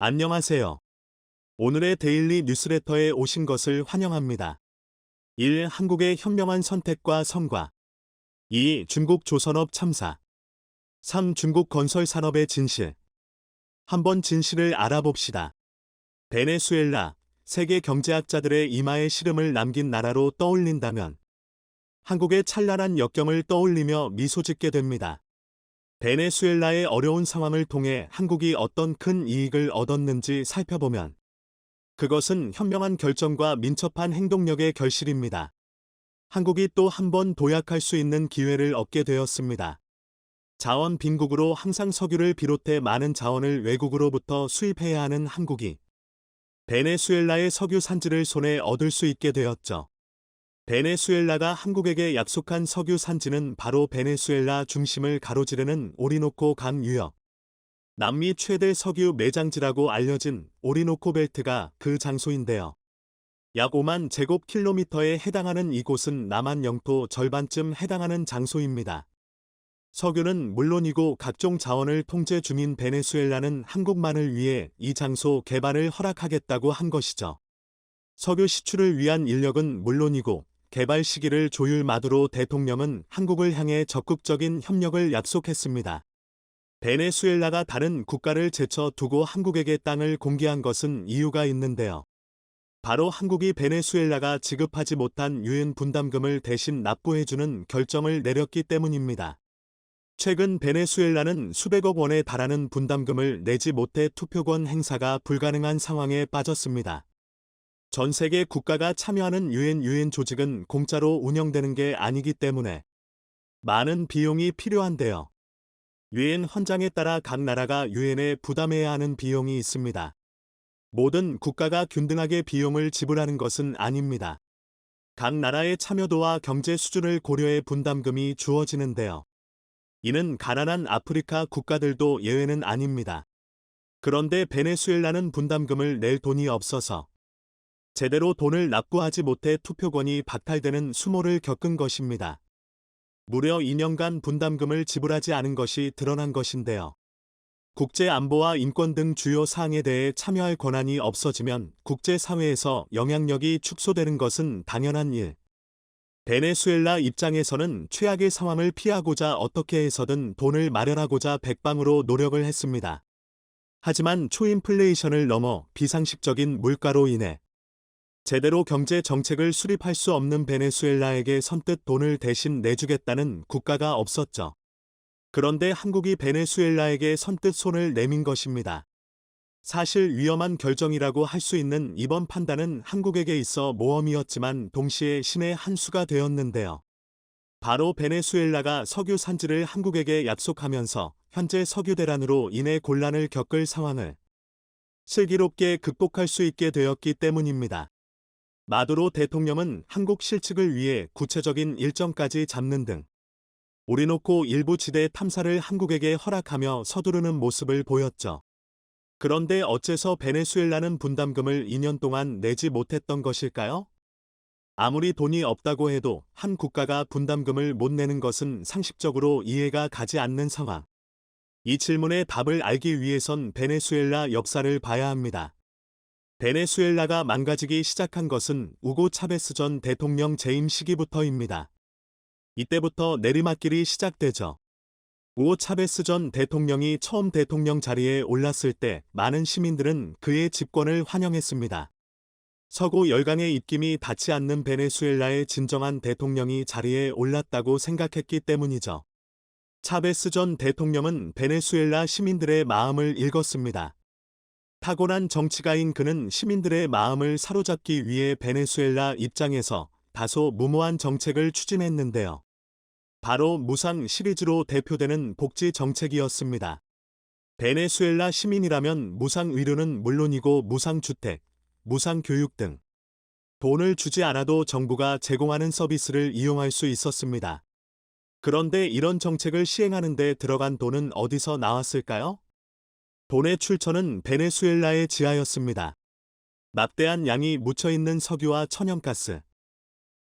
안녕하세요. 오늘의 데일리 뉴스레터에 오신 것을 환영합니다. 1. 한국의 현명한 선택과 성과. 2. 중국 조선업 참사. 3. 중국 건설 산업의 진실. 한번 진실을 알아봅시다. 베네수엘라, 세계 경제학자들의 이마에 시름을 남긴 나라로 떠올린다면 한국의 찬란한 역경을 떠올리며 미소 짓게 됩니다. 베네수엘라의 어려운 상황을 통해 한국이 어떤 큰 이익을 얻었는지 살펴보면 그것은 현명한 결정과 민첩한 행동력의 결실입니다. 한국이 또 한 번 도약할 수 있는 기회를 얻게 되었습니다. 자원 빈국으로 항상 석유를 비롯해 많은 자원을 외국으로부터 수입해야 하는 한국이 베네수엘라의 석유 산지를 손에 얻을 수 있게 되었죠. 베네수엘라가 한국에게 약속한 석유 산지는 바로 베네수엘라 중심을 가로지르는 오리노코 강 유역. 남미 최대 석유 매장지라고 알려진 오리노코 벨트가 그 장소인데요. 약 5만 제곱킬로미터에 해당하는 이곳은 남한 영토 절반쯤 해당하는 장소입니다. 석유는 물론이고 각종 자원을 통제 중인 베네수엘라는 한국만을 위해 이 장소 개발을 허락하겠다고 한 것이죠. 석유 시출을 위한 인력은 물론이고 개발 시기를 조율 마두로 대통령은 한국을 향해 적극적인 협력을 약속했습니다. 베네수엘라가 다른 국가를 제쳐두고 한국에게 땅을 공개한 것은 이유가 있는데요. 바로 한국이 베네수엘라가 지급하지 못한 유엔 분담금을 대신 납부해주는 결정을 내렸기 때문입니다. 최근 베네수엘라는 수백억 원에 달하는 분담금을 내지 못해 투표권 행사가 불가능한 상황에 빠졌습니다. 전 세계 국가가 참여하는 유엔 조직은 공짜로 운영되는 게 아니기 때문에 많은 비용이 필요한데요. 유엔 헌장에 따라 각 나라가 유엔에 부담해야 하는 비용이 있습니다. 모든 국가가 균등하게 비용을 지불하는 것은 아닙니다. 각 나라의 참여도와 경제 수준을 고려해 분담금이 주어지는데요. 이는 가난한 아프리카 국가들도 예외는 아닙니다. 그런데 베네수엘라는 분담금을 낼 돈이 없어서 제대로 돈을 납부하지 못해 투표권이 박탈되는 수모를 겪은 것입니다. 무려 2년간 분담금을 지불하지 않은 것이 드러난 것인데요. 국제안보와 인권 등 주요 사항에 대해 참여할 권한이 없어지면 국제사회에서 영향력이 축소되는 것은 당연한 일. 베네수엘라 입장에서는 최악의 상황을 피하고자 어떻게 해서든 돈을 마련하고자 백방으로 노력을 했습니다. 하지만 초인플레이션을 넘어 비상식적인 물가로 인해 제대로 경제 정책을 수립할 수 없는 베네수엘라에게 선뜻 돈을 대신 내주겠다는 국가가 없었죠. 그런데 한국이 베네수엘라에게 선뜻 손을 내민 것입니다. 사실 위험한 결정이라고 할 수 있는 이번 판단은 한국에게 있어 모험이었지만 동시에 신의 한 수가 되었는데요. 바로 베네수엘라가 석유 산지를 한국에게 약속하면서 현재 석유 대란으로 인해 곤란을 겪을 상황을 슬기롭게 극복할 수 있게 되었기 때문입니다. 마두로 대통령은 한국 실측을 위해 구체적인 일정까지 잡는 등 오리노코 일부 지대 탐사를 한국에게 허락하며 서두르는 모습을 보였죠. 그런데 어째서 베네수엘라는 분담금을 2년 동안 내지 못했던 것일까요? 아무리 돈이 없다고 해도 한 국가가 분담금을 못 내는 것은 상식적으로 이해가 가지 않는 상황. 이 질문의 답을 알기 위해선 베네수엘라 역사를 봐야 합니다. 베네수엘라가 망가지기 시작한 것은 우고 차베스 전 대통령 재임 시기부터입니다. 이때부터 내리막길이 시작되죠. 우고 차베스 전 대통령이 처음 대통령 자리에 올랐을 때 많은 시민들은 그의 집권을 환영했습니다. 서구 열강의 입김이 닿지 않는 베네수엘라의 진정한 대통령이 자리에 올랐다고 생각했기 때문이죠. 차베스 전 대통령은 베네수엘라 시민들의 마음을 읽었습니다. 타고난 정치가인 그는 시민들의 마음을 사로잡기 위해 베네수엘라 입장에서 다소 무모한 정책을 추진했는데요. 바로 무상 시리즈로 대표되는 복지 정책이었습니다. 베네수엘라 시민이라면 무상 의료는 물론이고 무상 주택, 무상 교육 등 돈을 주지 않아도 정부가 제공하는 서비스를 이용할 수 있었습니다. 그런데 이런 정책을 시행하는 데 들어간 돈은 어디서 나왔을까요? 돈의 출처는 베네수엘라의 지하였습니다. 막대한 양이 묻혀있는 석유와 천연가스,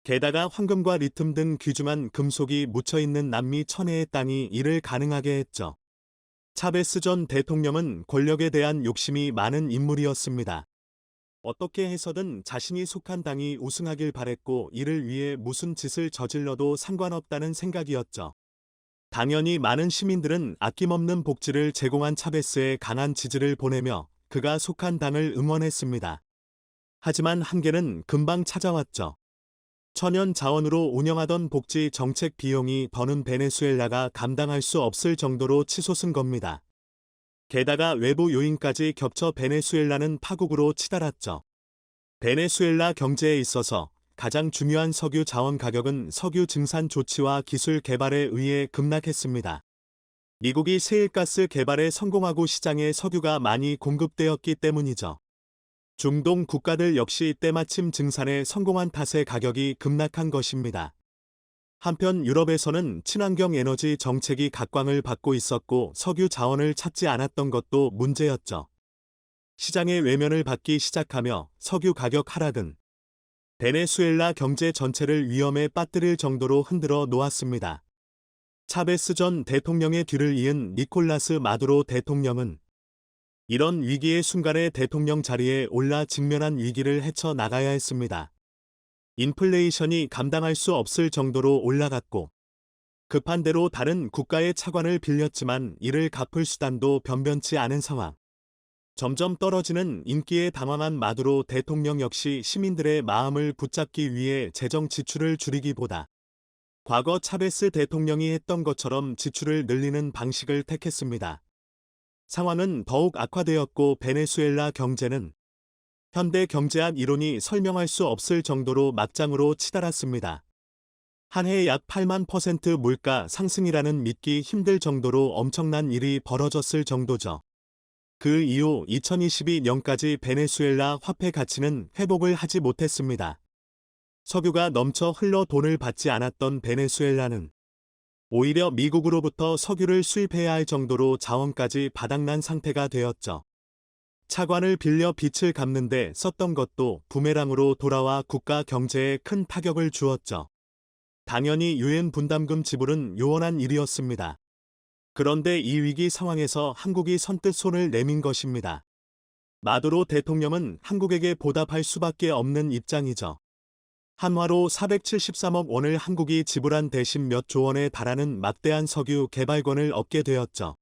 게다가 황금과 리튬 등 귀중한 금속이 묻혀있는 남미 천혜의 땅이 이를 가능하게 했죠. 차베스 전 대통령은 권력에 대한 욕심이 많은 인물이었습니다. 어떻게 해서든 자신이 속한 당이 우승하길 바랬고 이를 위해 무슨 짓을 저질러도 상관없다는 생각이었죠. 당연히 많은 시민들은 아낌없는 복지를 제공한 차베스에 강한 지지를 보내며 그가 속한 당을 응원했습니다. 하지만 한계는 금방 찾아왔죠. 천연 자원으로 운영하던 복지 정책 비용이 더는 베네수엘라가 감당할 수 없을 정도로 치솟은 겁니다. 게다가 외부 요인까지 겹쳐 베네수엘라는 파국으로 치달았죠. 베네수엘라 경제에 있어서 가장 중요한 석유 자원 가격은 석유 증산 조치와 기술 개발에 의해 급락했습니다. 미국이 세일가스 개발에 성공하고 시장에 석유가 많이 공급되었기 때문이죠. 중동 국가들 역시 때마침 증산에 성공한 탓에 가격이 급락한 것입니다. 한편 유럽에서는 친환경 에너지 정책이 각광을 받고 있었고 석유 자원을 찾지 않았던 것도 문제였죠. 시장의 외면을 받기 시작하며 석유 가격 하락은 베네수엘라 경제 전체를 위험에 빠뜨릴 정도로 흔들어 놓았습니다. 차베스 전 대통령의 뒤를 이은 니콜라스 마두로 대통령은 이런 위기의 순간에 대통령 자리에 올라 직면한 위기를 헤쳐나가야 했습니다. 인플레이션이 감당할 수 없을 정도로 올라갔고 급한 대로 다른 국가의 차관을 빌렸지만 이를 갚을 수단도 변변치 않은 상황. 점점 떨어지는 인기에 당황한 마두로 대통령 역시 시민들의 마음을 붙잡기 위해 재정 지출을 줄이기보다 과거 차베스 대통령이 했던 것처럼 지출을 늘리는 방식을 택했습니다. 상황은 더욱 악화되었고 베네수엘라 경제는 현대 경제학 이론이 설명할 수 없을 정도로 막장으로 치달았습니다. 한 해 약 8만% 물가 상승이라는 믿기 힘들 정도로 엄청난 일이 벌어졌을 정도죠. 그 이후 2022년까지 베네수엘라 화폐 가치는 회복을 하지 못했습니다. 석유가 넘쳐 흘러 돈을 받지 않았던 베네수엘라는 오히려 미국으로부터 석유를 수입해야 할 정도로 자원까지 바닥난 상태가 되었죠. 차관을 빌려 빚을 갚는데 썼던 것도 부메랑으로 돌아와 국가 경제에 큰 타격을 주었죠. 당연히 유엔 분담금 지불은 요원한 일이었습니다. 그런데 이 위기 상황에서 한국이 선뜻 손을 내민 것입니다. 마두로 대통령은 한국에게 보답할 수밖에 없는 입장이죠. 한화로 473억 원을 한국이 지불한 대신 몇 조 원에 달하는 막대한 석유 개발권을 얻게 되었죠.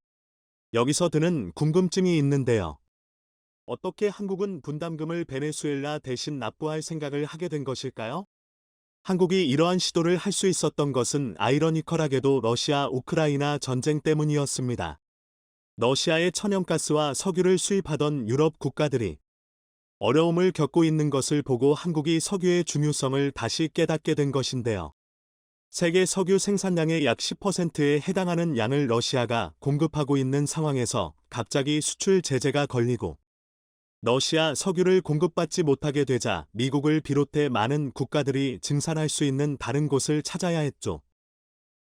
여기서 드는 궁금증이 있는데요. 어떻게 한국은 분담금을 베네수엘라 대신 납부할 생각을 하게 된 것일까요? 한국이 이러한 시도를 할 수 있었던 것은 아이러니컬하게도 러시아 우크라이나 전쟁 때문이었습니다. 러시아의 천연가스와 석유를 수입하던 유럽 국가들이 어려움을 겪고 있는 것을 보고 한국이 석유의 중요성을 다시 깨닫게 된 것인데요. 세계 석유 생산량의 약 10%에 해당하는 양을 러시아가 공급하고 있는 상황에서 갑자기 수출 제재가 걸리고 러시아 석유를 공급받지 못하게 되자 미국을 비롯해 많은 국가들이 증산할 수 있는 다른 곳을 찾아야 했죠.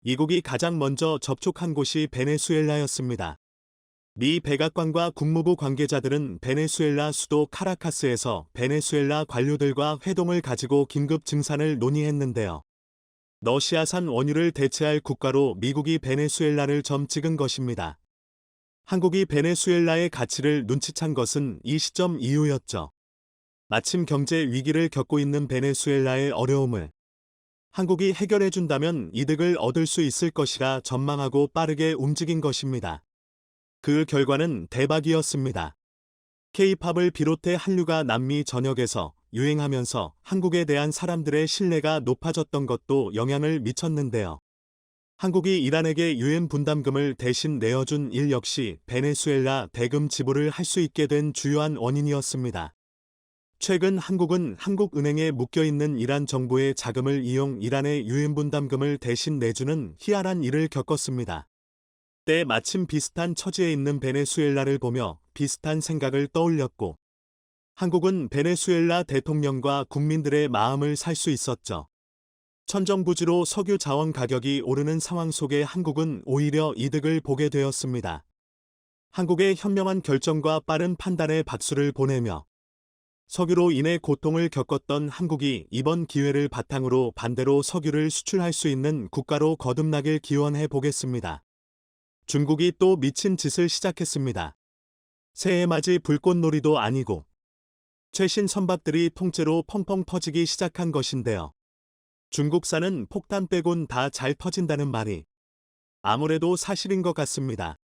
미국이 가장 먼저 접촉한 곳이 베네수엘라였습니다. 미 백악관과 국무부 관계자들은 베네수엘라 수도 카라카스에서 베네수엘라 관료들과 회동을 가지고 긴급 증산을 논의했는데요. 러시아산 원유를 대체할 국가로 미국이 베네수엘라를 점 찍은 것입니다. 한국이 베네수엘라의 가치를 눈치챈 것은 이 시점 이후였죠. 마침 경제 위기를 겪고 있는 베네수엘라의 어려움을 한국이 해결해준다면 이득을 얻을 수 있을 것이라 전망하고 빠르게 움직인 것입니다. 그 결과는 대박이었습니다. K-팝을 비롯해 한류가 남미 전역에서 유행하면서 한국에 대한 사람들의 신뢰가 높아졌던 것도 영향을 미쳤는데요. 한국이 이란에게 유엔 분담금을 대신 내어준 일 역시 베네수엘라 대금 지불을 할 수 있게 된 주요한 원인이었습니다. 최근 한국은 한국은행에 묶여있는 이란 정부의 자금을 이용 이란의 유엔 분담금을 대신 내주는 희한한 일을 겪었습니다. 때 마침 비슷한 처지에 있는 베네수엘라를 보며 비슷한 생각을 떠올렸고 한국은 베네수엘라 대통령과 국민들의 마음을 살 수 있었죠. 천정부지로 석유 자원 가격이 오르는 상황 속에 한국은 오히려 이득을 보게 되었습니다. 한국의 현명한 결정과 빠른 판단에 박수를 보내며 석유로 인해 고통을 겪었던 한국이 이번 기회를 바탕으로 반대로 석유를 수출할 수 있는 국가로 거듭나길 기원해 보겠습니다. 중국이 또 미친 짓을 시작했습니다. 새해맞이 불꽃놀이도 아니고 최신 선박들이 통째로 펑펑 터지기 시작한 것인데요. 중국산은 폭탄 빼곤 다 잘 터진다는 말이 아무래도 사실인 것 같습니다.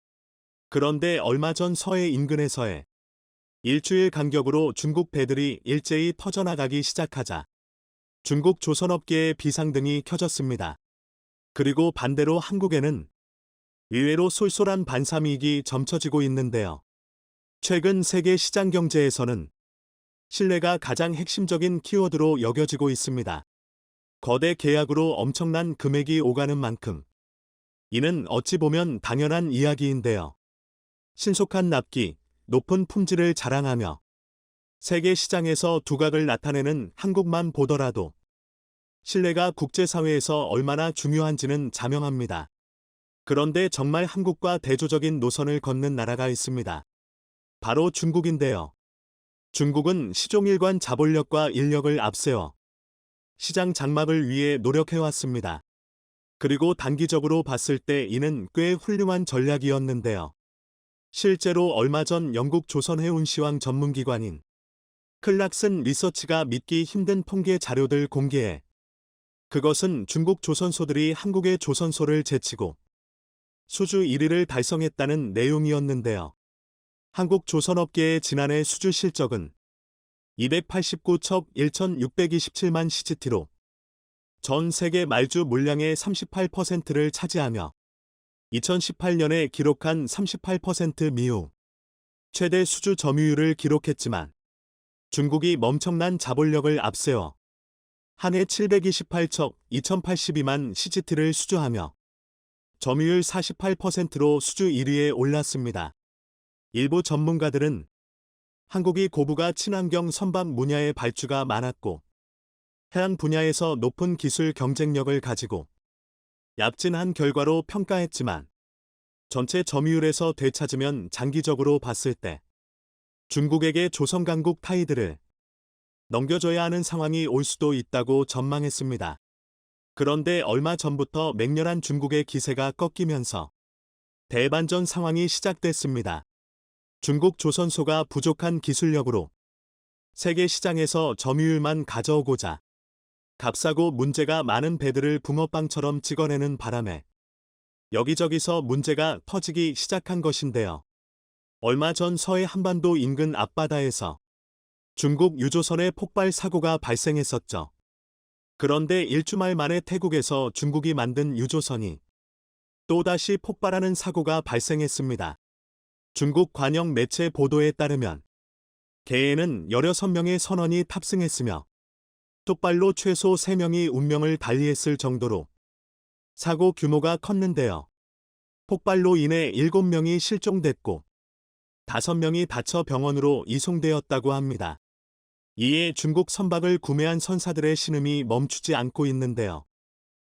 그런데 얼마 전 서해 인근에서의 일주일 간격으로 중국 배들이 일제히 터져나가기 시작하자 중국 조선업계의 비상등이 켜졌습니다. 그리고 반대로 한국에는 의외로 쏠쏠한 반사이익이 점쳐지고 있는데요. 최근 세계 시장 경제에서는 신뢰가 가장 핵심적인 키워드로 여겨지고 있습니다. 거대 계약으로 엄청난 금액이 오가는 만큼 이는 어찌 보면 당연한 이야기인데요. 신속한 납기, 높은 품질을 자랑하며 세계 시장에서 두각을 나타내는 한국만 보더라도 신뢰가 국제사회에서 얼마나 중요한지는 자명합니다. 그런데 정말 한국과 대조적인 노선을 걷는 나라가 있습니다. 바로 중국인데요. 중국은 시종일관 자본력과 인력을 앞세워 시장 장막을 위해 노력해왔습니다. 그리고 단기적으로 봤을 때 이는 꽤 훌륭한 전략이었는데요. 실제로 얼마 전 영국 조선해운시황 전문기관인 클락슨 리서치가 믿기 힘든 통계 자료들 공개해 그것은 중국 조선소들이 한국의 조선소를 제치고 수주 1위를 달성했다는 내용이었는데요. 한국 조선업계의 지난해 수주 실적은 289척 1,627만 CGT로 전 세계 말주 물량의 38%를 차지하며 2018년에 기록한 38% 미후 최대 수주 점유율을 기록했지만 중국이 멈청난 자본력을 앞세워 한 해 728척 2,082만 CGT를 수주하며 점유율 48%로 수주 1위에 올랐습니다. 일부 전문가들은 한국이 고부가 친환경 선박 분야의 발주가 많았고 해양 분야에서 높은 기술 경쟁력을 가지고 얍진한 결과로 평가했지만 전체 점유율에서 되찾으면 장기적으로 봤을 때 중국에게 조선 강국 타이드를 넘겨줘야 하는 상황이 올 수도 있다고 전망했습니다. 그런데 얼마 전부터 맹렬한 중국의 기세가 꺾이면서 대반전 상황이 시작됐습니다. 중국 조선소가 부족한 기술력으로 세계 시장에서 점유율만 가져오고자 값싸고 문제가 많은 배들을 붕어빵처럼 찍어내는 바람에 여기저기서 문제가 터지기 시작한 것인데요. 얼마 전 서해 한반도 인근 앞바다에서 중국 유조선의 폭발 사고가 발생했었죠. 그런데 일주말 만에 태국에서 중국이 만든 유조선이 또다시 폭발하는 사고가 발생했습니다. 중국 관영 매체 보도에 따르면 개에는 16명의 선원이 탑승했으며 뚝발로 최소 3명이 운명을 달리했을 정도로 사고 규모가 컸는데요. 폭발로 인해 7명이 실종됐고 5명이 다쳐 병원으로 이송되었다고 합니다. 이에 중국 선박을 구매한 선사들의 신음이 멈추지 않고 있는데요.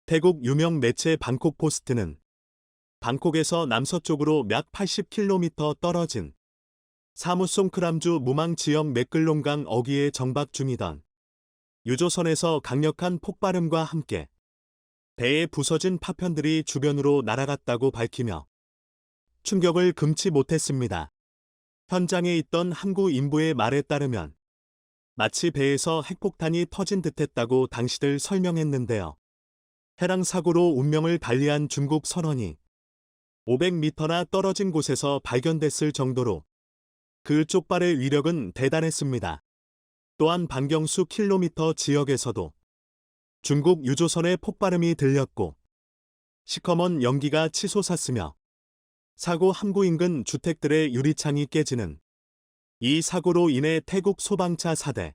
태국 유명 매체 방콕 포스트는 방콕에서 남서쪽으로 약 80km 떨어진 사무송크람주 무망 지역 맥글롱강 어귀에 정박 중이던 유조선에서 강력한 폭발음과 함께 배에 부서진 파편들이 주변으로 날아갔다고 밝히며 충격을 금치 못했습니다. 현장에 있던 항구 인부의 말에 따르면 마치 배에서 핵폭탄이 터진 듯했다고 당시들 설명했는데요. 해당 사고로 운명을 달리한 중국 선원이 500m나 떨어진 곳에서 발견됐을 정도로 그 쪽발의 위력은 대단했습니다. 또한 반경수 킬로미터 지역에서도 중국 유조선의 폭발음이 들렸고 시커먼 연기가 치솟았으며 사고 항구 인근 주택들의 유리창이 깨지는 이 사고로 인해 태국 소방차 4대,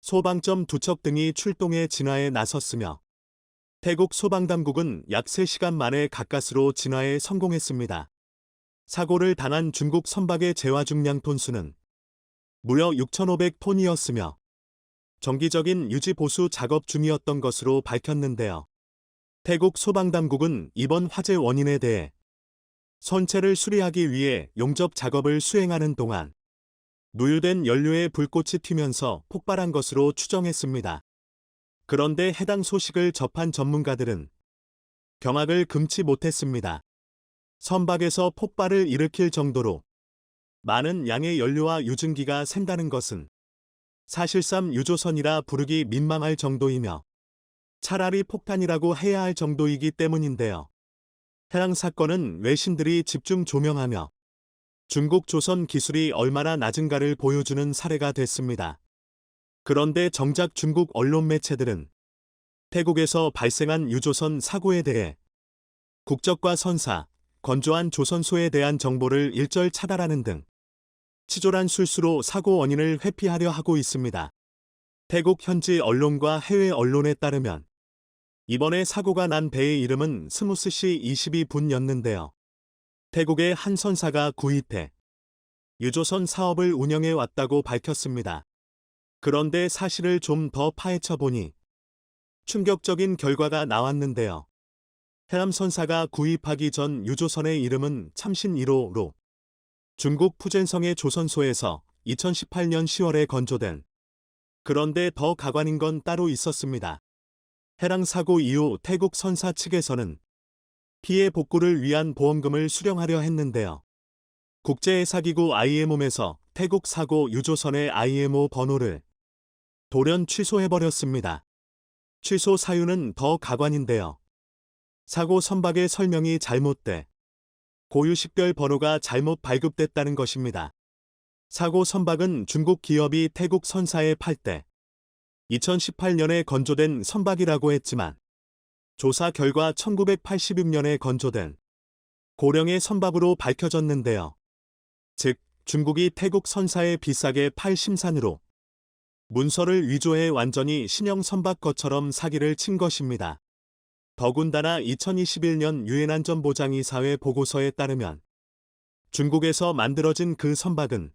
소방점 2척 등이 출동해 진화에 나섰으며 태국 소방당국은 약 3시간 만에 가까스로 진화에 성공했습니다. 사고를 당한 중국 선박의 재화 중량 톤수는 무려 6,500톤이었으며 정기적인 유지 보수 작업 중이었던 것으로 밝혔는데요. 태국 소방당국은 이번 화재 원인에 대해 선체를 수리하기 위해 용접 작업을 수행하는 동안 누유된 연료에 불꽃이 튀면서 폭발한 것으로 추정했습니다. 그런데 해당 소식을 접한 전문가들은 경악을 금치 못했습니다. 선박에서 폭발을 일으킬 정도로 많은 양의 연료와 유증기가 샌다는 것은 사실상 유조선이라 부르기 민망할 정도이며 차라리 폭탄이라고 해야 할 정도이기 때문인데요. 해당 사건은 외신들이 집중 조명하며 중국 조선 기술이 얼마나 낮은가를 보여주는 사례가 됐습니다. 그런데 정작 중국 언론 매체들은 태국에서 발생한 유조선 사고에 대해 국적과 선사, 건조한 조선소에 대한 정보를 일절 차단하는 등 치졸한 술수로 사고 원인을 회피하려 하고 있습니다. 태국 현지 언론과 해외 언론에 따르면 이번에 사고가 난 배의 이름은 스무스시 22분이었는데요. 태국의 한 선사가 구입해 유조선 사업을 운영해 왔다고 밝혔습니다. 그런데 사실을 좀 더 파헤쳐 보니 충격적인 결과가 나왔는데요. 해남 선사가 구입하기 전 유조선의 이름은 참신 1호로 중국 푸젠성의 조선소에서 2018년 10월에 건조된, 그런데 더 가관인 건 따로 있었습니다. 해당 사고 이후 태국 선사 측에서는 피해 복구를 위한 보험금을 수령하려 했는데요. 국제해사기구 IMO에서 태국 사고 유조선의 IMO 번호를 돌연 취소해버렸습니다. 취소 사유는 더 가관인데요. 사고 선박의 설명이 잘못돼 고유식별 번호가 잘못 발급됐다는 것입니다. 사고 선박은 중국 기업이 태국 선사에 팔 때 2018년에 건조된 선박이라고 했지만 조사 결과 1986년에 건조된 고령의 선박으로 밝혀졌는데요. 즉, 중국이 태국 선사에 비싸게 팔 심산으로 문서를 위조해 완전히 신형 선박 것처럼 사기를 친 것입니다. 더군다나 2021년 유엔 안전보장이사회 보고서에 따르면 중국에서 만들어진 그 선박은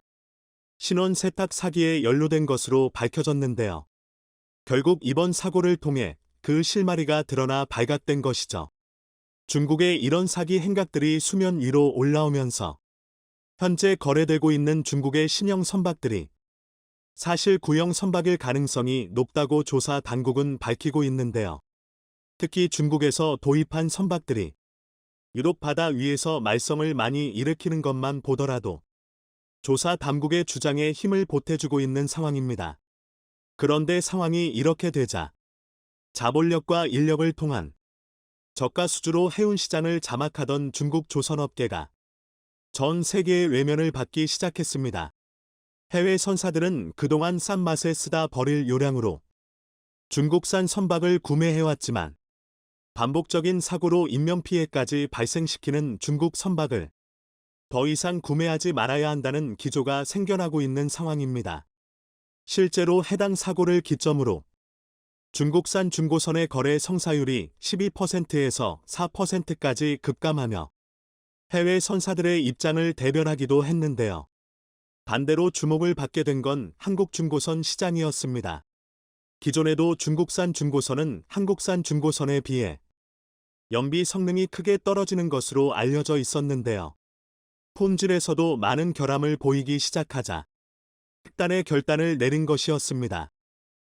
신원 세탁 사기에 연루된 것으로 밝혀졌는데요. 결국 이번 사고를 통해 그 실마리가 드러나 발각된 것이죠. 중국의 이런 사기 행각들이 수면 위로 올라오면서 현재 거래되고 있는 중국의 신형 선박들이 사실 구형 선박일 가능성이 높다고 조사 당국은 밝히고 있는데요. 특히 중국에서 도입한 선박들이 유럽 바다 위에서 말썽을 많이 일으키는 것만 보더라도 조사 당국의 주장에 힘을 보태주고 있는 상황입니다. 그런데 상황이 이렇게 되자 자본력과 인력을 통한 저가 수주로 해운 시장을 장악하던 중국 조선업계가 전 세계의 외면을 받기 시작했습니다. 해외 선사들은 그동안 싼 맛에 쓰다 버릴 요량으로 중국산 선박을 구매해왔지만 반복적인 사고로 인명피해까지 발생시키는 중국 선박을 더 이상 구매하지 말아야 한다는 기조가 생겨나고 있는 상황입니다. 실제로 해당 사고를 기점으로 중국산 중고선의 거래 성사율이 12%에서 4%까지 급감하며 해외 선사들의 입장을 대변하기도 했는데요. 반대로 주목을 받게 된 건 한국 중고선 시장이었습니다. 기존에도 중국산 중고선은 한국산 중고선에 비해 연비 성능이 크게 떨어지는 것으로 알려져 있었는데요. 품질에서도 많은 결함을 보이기 시작하자 특단의 결단을 내린 것이었습니다.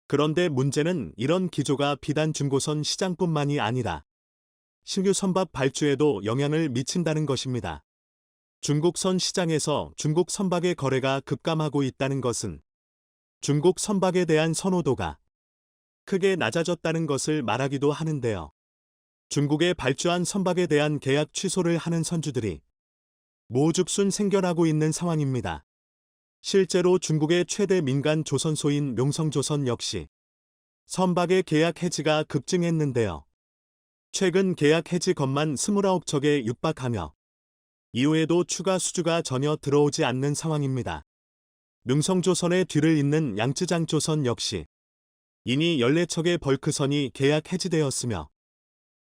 그런데 문제는 이런 기조가 비단 중고선 시장뿐만이 아니라 신규 선박 발주에도 영향을 미친다는 것입니다. 중국선 시장에서 중국 선박의 거래가 급감하고 있다는 것은 중국 선박에 대한 선호도가 크게 낮아졌다는 것을 말하기도 하는데요. 중국에 발주한 선박에 대한 계약 취소를 하는 선주들이 모죽순 생겨나고 있는 상황입니다. 실제로 중국의 최대 민간 조선소인 명성조선 역시 선박의 계약 해지가 급증했는데요. 최근 계약 해지 건만 29척에 육박하며 이후에도 추가 수주가 전혀 들어오지 않는 상황입니다. 명성조선의 뒤를 잇는 양쯔장조선 역시 이미 14척의 벌크선이 계약 해지되었으며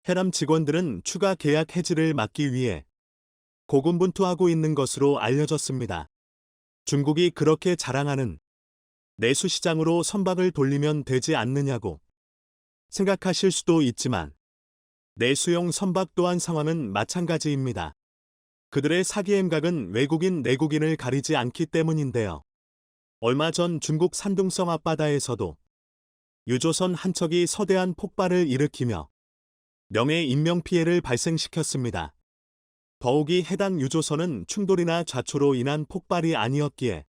해남 직원들은 추가 계약 해지를 막기 위해 고군분투하고 있는 것으로 알려졌습니다. 중국이 그렇게 자랑하는 내수 시장으로 선박을 돌리면 되지 않느냐고 생각하실 수도 있지만 내수용 선박 또한 상황은 마찬가지입니다. 그들의 사기 행각은 외국인 내국인을 가리지 않기 때문인데요. 얼마 전 중국 산둥성 앞바다에서도 유조선 한 척이 서대한 폭발을 일으키며 명예 인명피해를 발생시켰습니다. 더욱이 해당 유조선은 충돌이나 좌초로 인한 폭발이 아니었기에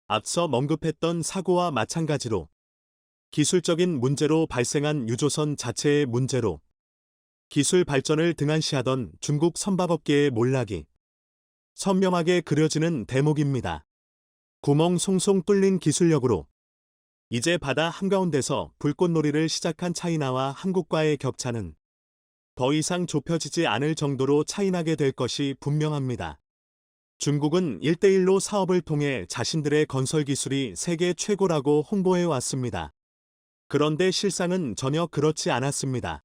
앞서 언급했던 사고와 마찬가지로 기술적인 문제로 발생한 유조선 자체의 문제로 기술 발전을 등한시하던 중국 선박업계의 몰락이 선명하게 그려지는 대목입니다. 구멍 송송 뚫린 기술력으로 이제 바다 한가운데서 불꽃놀이를 시작한 차이나와 한국과의 격차는 더 이상 좁혀지지 않을 정도로 차이나게 될 것이 분명합니다. 중국은 1대1로 사업을 통해 자신들의 건설 기술이 세계 최고라고 홍보해 왔습니다. 그런데 실상은 전혀 그렇지 않았습니다.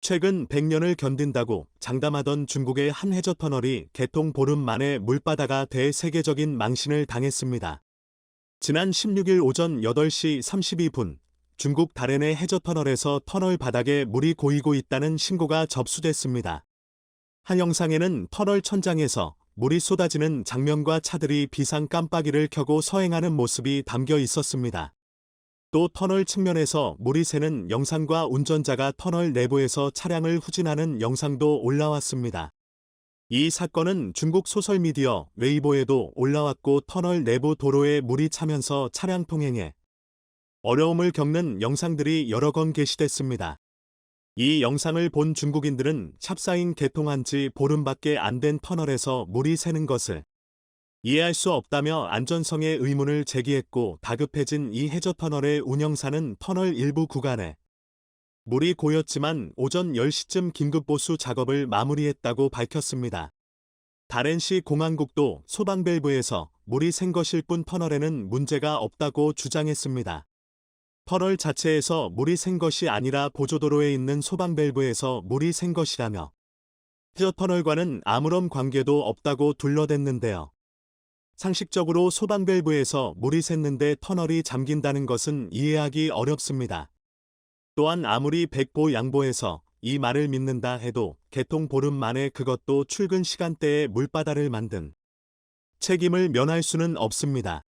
최근 100년을 견딘다고 장담하던 중국의 한 해저 터널이 개통 보름 만에 물바다가 대세계적인 망신을 당했습니다. 지난 16일 오전 8시 32분 중국 다롄의 해저 터널에서 터널 바닥에 물이 고이고 있다는 신고가 접수됐습니다. 한 영상에는 터널 천장에서 물이 쏟아지는 장면과 차들이 비상 깜빡이를 켜고 서행하는 모습이 담겨 있었습니다. 또 터널 측면에서 물이 새는 영상과 운전자가 터널 내부에서 차량을 후진하는 영상도 올라왔습니다. 이 사건은 중국 소설미디어 웨이보에도 올라왔고 터널 내부 도로에 물이 차면서 차량 통행에 어려움을 겪는 영상들이 여러 건 게시됐습니다. 이 영상을 본 중국인들은 찹사인 개통한 지 보름밖에 안 된 터널에서 물이 새는 것을 이해할 수 없다며 안전성에 의문을 제기했고 다급해진 이 해저 터널의 운영사는 터널 일부 구간에 물이 고였지만 오전 10시쯤 긴급보수 작업을 마무리했다고 밝혔습니다. 다롄시 공항국도 소방밸브에서 물이 샌 것일 뿐 터널에는 문제가 없다고 주장했습니다. 터널 자체에서 물이 샌 것이 아니라 보조도로에 있는 소방밸브에서 물이 샌 것이라며 해저 터널과는 아무런 관계도 없다고 둘러댔는데요. 상식적으로 소방밸브에서 물이 샜는데 터널이 잠긴다는 것은 이해하기 어렵습니다. 또한 아무리 백보양보해서 이 말을 믿는다 해도 개통 보름 만에 그것도 출근 시간대에 물바다를 만든 책임을 면할 수는 없습니다.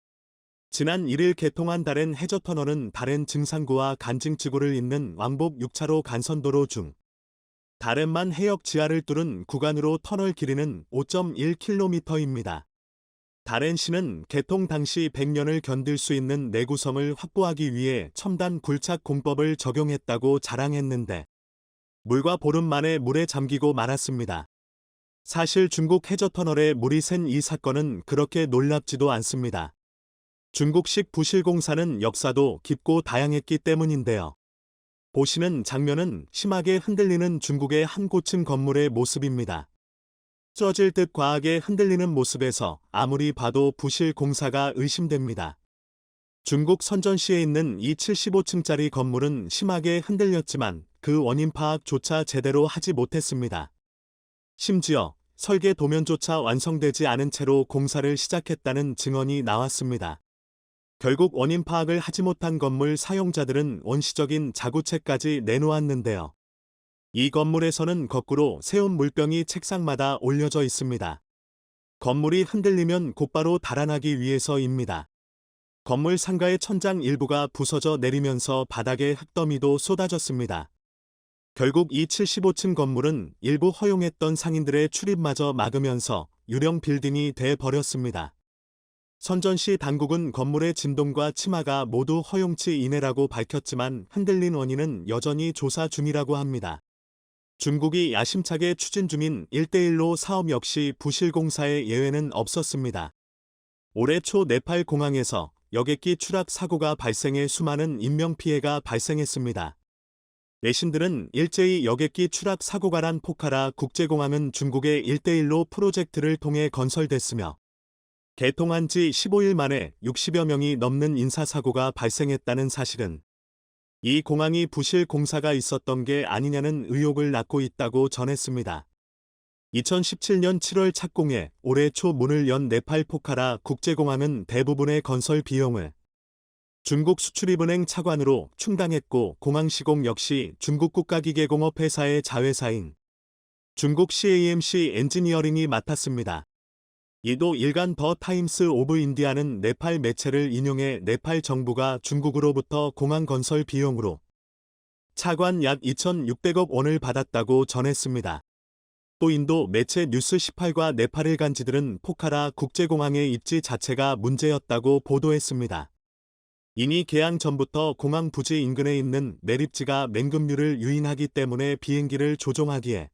지난 1일 개통한 다롄 해저터널은 다롄 증산구와 간징지구를 잇는 왕복 6차로 간선도로 중 다롄만 해역 지하를 뚫은 구간으로 터널 길이는 5.1km입니다. 다롄시는 개통 당시 100년을 견딜 수 있는 내구성을 확보하기 위해 첨단 굴착 공법을 적용했다고 자랑했는데 물과 보름 만에 물에 잠기고 말았습니다. 사실 중국 해저터널에 물이 샌 이 사건은 그렇게 놀랍지도 않습니다. 중국식 부실공사는 역사도 깊고 다양했기 때문인데요. 보시는 장면은 심하게 흔들리는 중국의 한 고층 건물의 모습입니다. 쪄질 듯 과하게 흔들리는 모습에서 아무리 봐도 부실 공사가 의심됩니다. 중국 선전시에 있는 이 75층짜리 건물은 심하게 흔들렸지만 그 원인 파악조차 제대로 하지 못했습니다. 심지어 설계 도면조차 완성되지 않은 채로 공사를 시작했다는 증언이 나왔습니다. 결국 원인 파악을 하지 못한 건물 사용자들은 원시적인 자구책까지 내놓았는데요. 이 건물에서는 거꾸로 세운 물병이 책상마다 올려져 있습니다. 건물이 흔들리면 곧바로 달아나기 위해서입니다. 건물 상가의 천장 일부가 부서져 내리면서 바닥에 흙더미도 쏟아졌습니다. 결국 이 75층 건물은 일부 허용했던 상인들의 출입마저 막으면서 유령 빌딩이 돼 버렸습니다. 선전시 당국은 건물의 진동과 침하가 모두 허용치 이내라고 밝혔지만 흔들린 원인은 여전히 조사 중이라고 합니다. 중국이 야심차게 추진 중인 1대1로 사업 역시 부실공사의 예외는 없었습니다. 올해 초 네팔 공항에서 여객기 추락 사고가 발생해 수많은 인명피해가 발생했습니다. 외신들은 일제히 여객기 추락 사고가 난 포카라 국제공항은 중국의 1대1로 프로젝트를 통해 건설됐으며 개통한 지 15일 만에 60여 명이 넘는 인사사고가 발생했다는 사실은 이 공항이 부실 공사가 있었던 게 아니냐는 의혹을 낳고 있다고 전했습니다. 2017년 7월 착공해 올해 초 문을 연 네팔 포카라 국제공항은 대부분의 건설 비용을 중국 수출입은행 차관으로 충당했고 공항 시공 역시 중국 국가기계공업 회사의 자회사인 중국 CAMC 엔지니어링이 맡았습니다. 이도 일간 더 타임스 오브 인디아는 네팔 매체를 인용해 네팔 정부가 중국으로부터 공항 건설 비용으로 차관 약 2,600억 원을 받았다고 전했습니다. 또 인도 매체 뉴스 18과 네팔 간지들은 포카라 국제공항의 입지 자체가 문제였다고 보도했습니다. 이미 개항 전부터 공항 부지 인근에 있는 매립지가 맹금류를 유인하기 때문에 비행기를 조종하기에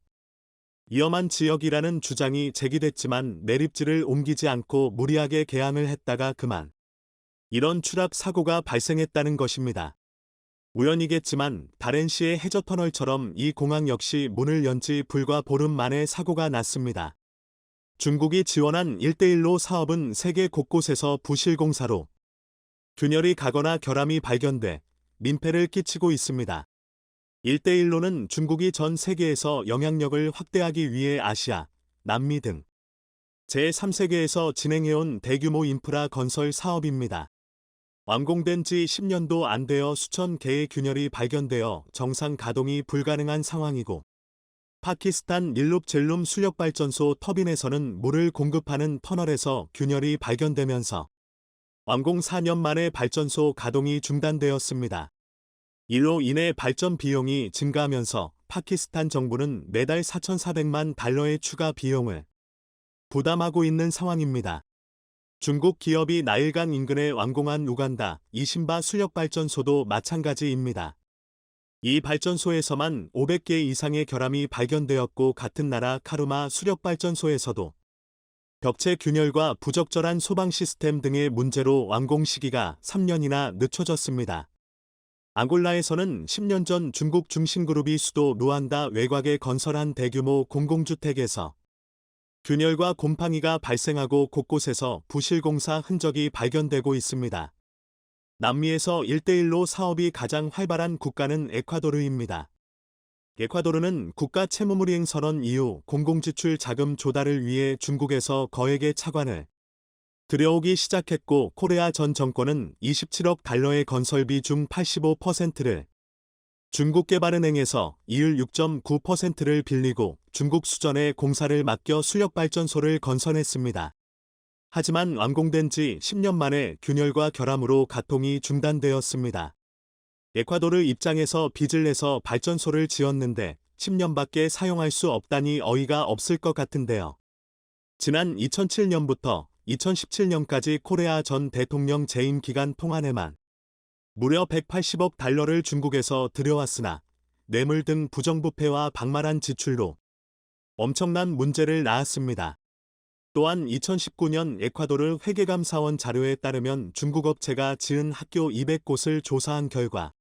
위험한 지역이라는 주장이 제기됐지만 매립지를 옮기지 않고 무리하게 개항을 했다가 그만 이런 추락 사고가 발생했다는 것입니다. 우연이겠지만 다렌시의 해저터널처럼 이 공항 역시 문을 연 지 불과 보름 만에 사고가 났습니다. 중국이 지원한 1대1로 사업은 세계 곳곳에서 부실공사로 균열이 가거나 결함이 발견돼 민폐를 끼치고 있습니다. 1대1로는 중국이 전 세계에서 영향력을 확대하기 위해 아시아, 남미 등 제3세계에서 진행해온 대규모 인프라 건설 사업입니다. 완공된 지 10년도 안 되어 수천 개의 균열이 발견되어 정상 가동이 불가능한 상황이고 파키스탄 닐룹 젤룸 수력발전소 터빈에서는 물을 공급하는 터널에서 균열이 발견되면서 완공 4년 만에 발전소 가동이 중단되었습니다. 이로 인해 발전 비용이 증가하면서 파키스탄 정부는 매달 4,400만 달러의 추가 비용을 부담하고 있는 상황입니다. 중국 기업이 나일강 인근에 완공한 우간다 이신바 수력발전소도 마찬가지입니다. 이 발전소에서만 500개 이상의 결함이 발견되었고 같은 나라 카루마 수력발전소에서도 벽체 균열과 부적절한 소방 시스템 등의 문제로 완공 시기가 3년이나 늦춰졌습니다. 앙골라에서는 10년 전 중국 중심그룹이 수도 루안다 외곽에 건설한 대규모 공공주택에서 균열과 곰팡이가 발생하고 곳곳에서 부실공사 흔적이 발견되고 있습니다. 남미에서 1대1로 사업이 가장 활발한 국가는 에콰도르입니다. 에콰도르는 국가 채무물이행 선언 이후 공공지출 자금 조달을 위해 중국에서 거액의 차관을 들여오기 시작했고 코레아 전 정권은 27억 달러의 건설비 중 85%를 중국개발은행에서 이율 6.9%를 빌리고 중국 수전에 공사를 맡겨 수력발전소를 건설했습니다. 하지만 완공된 지 10년 만에 균열과 결함으로 가동이 중단되었습니다. 에콰도르 입장에서 빚을 내서 발전소를 지었는데 10년밖에 사용할 수 없다니 어이가 없을 것 같은데요. 지난 2007년부터 2017년까지 코레아 전 대통령 재임 기간 동안에만 무려 180억 달러를 중국에서 들여왔으나 뇌물 등 부정부패와 방만한 지출로 엄청난 문제를 낳았습니다. 또한 2019년 에콰도르 회계감사원 자료에 따르면 중국 업체가 지은 학교 200곳을 조사한 결과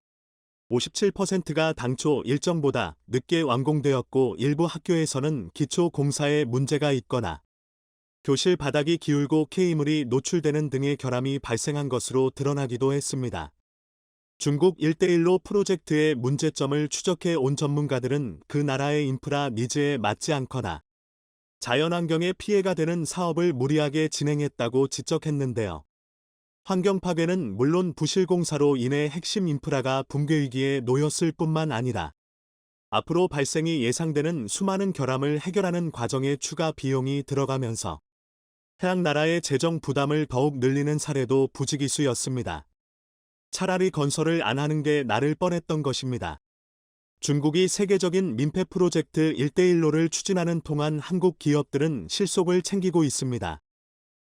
57%가 당초 일정보다 늦게 완공되었고 일부 학교에서는 기초 공사에 문제가 있거나 교실 바닥이 기울고 K물이 노출되는 등의 결함이 발생한 것으로 드러나기도 했습니다. 중국 1대1로 프로젝트의 문제점을 추적해 온 전문가들은 그 나라의 인프라 니즈에 맞지 않거나 자연환경에 피해가 되는 사업을 무리하게 진행했다고 지적했는데요. 환경 파괴는 물론 부실공사로 인해 핵심 인프라가 붕괴 위기에 놓였을 뿐만 아니라 앞으로 발생이 예상되는 수많은 결함을 해결하는 과정에 추가 비용이 들어가면서 해당 나라의 재정 부담을 더욱 늘리는 사례도 부지기수였습니다. 차라리 건설을 안 하는 게 나을 뻔했던 것입니다. 중국이 세계적인 민폐 프로젝트 1대1로를 추진하는 동안 한국 기업들은 실속을 챙기고 있습니다.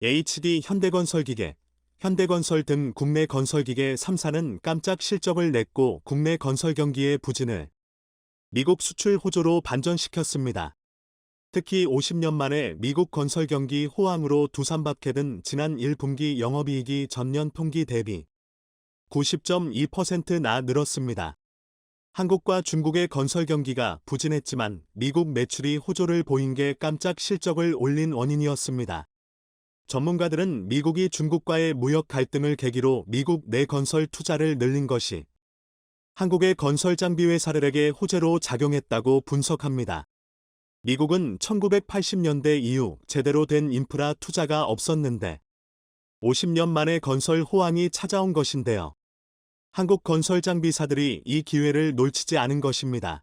HD 현대건설기계, 현대건설 등 국내 건설기계 3사는 깜짝 실적을 냈고 국내 건설 경기의 부진을 미국 수출 호조로 반전시켰습니다. 특히 50년 만에 미국 건설 경기 호황으로 두산밥켓은 지난 1분기 영업이익이 전년 동기 대비 90.2%나 늘었습니다. 한국과 중국의 건설 경기가 부진했지만 미국 매출이 호조를 보인 게 깜짝 실적을 올린 원인이었습니다. 전문가들은 미국이 중국과의 무역 갈등을 계기로 미국 내 건설 투자를 늘린 것이 한국의 건설 장비 회사들에게 호재로 작용했다고 분석합니다. 미국은 1980년대 이후 제대로 된 인프라 투자가 없었는데 50년 만에 건설 호황이 찾아온 것인데요. 한국 건설 장비사들이 이 기회를 놓치지 않은 것입니다.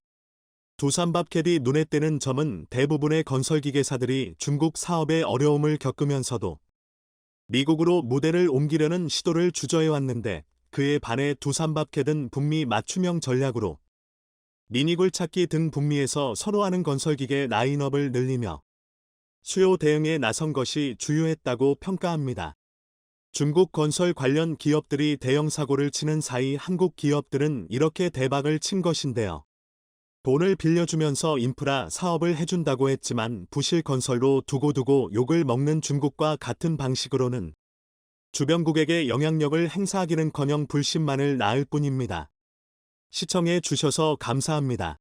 두산밥켓이 눈에 띄는 점은 대부분의 건설기계사들이 중국 사업에 어려움을 겪으면서도 미국으로 무대를 옮기려는 시도를 주저해왔는데 그에 반해 두산밥켓은 북미 맞춤형 전략으로 미니굴 찾기 등 북미에서 선호하는 건설기계 라인업을 늘리며 수요 대응에 나선 것이 주요했다고 평가합니다. 중국 건설 관련 기업들이 대형 사고를 치는 사이 한국 기업들은 이렇게 대박을 친 것인데요. 돈을 빌려주면서 인프라 사업을 해준다고 했지만 부실 건설로 두고두고 욕을 먹는 중국과 같은 방식으로는 주변국에게 영향력을 행사하기는커녕 불신만을 낳을 뿐입니다. 시청해 주셔서 감사합니다.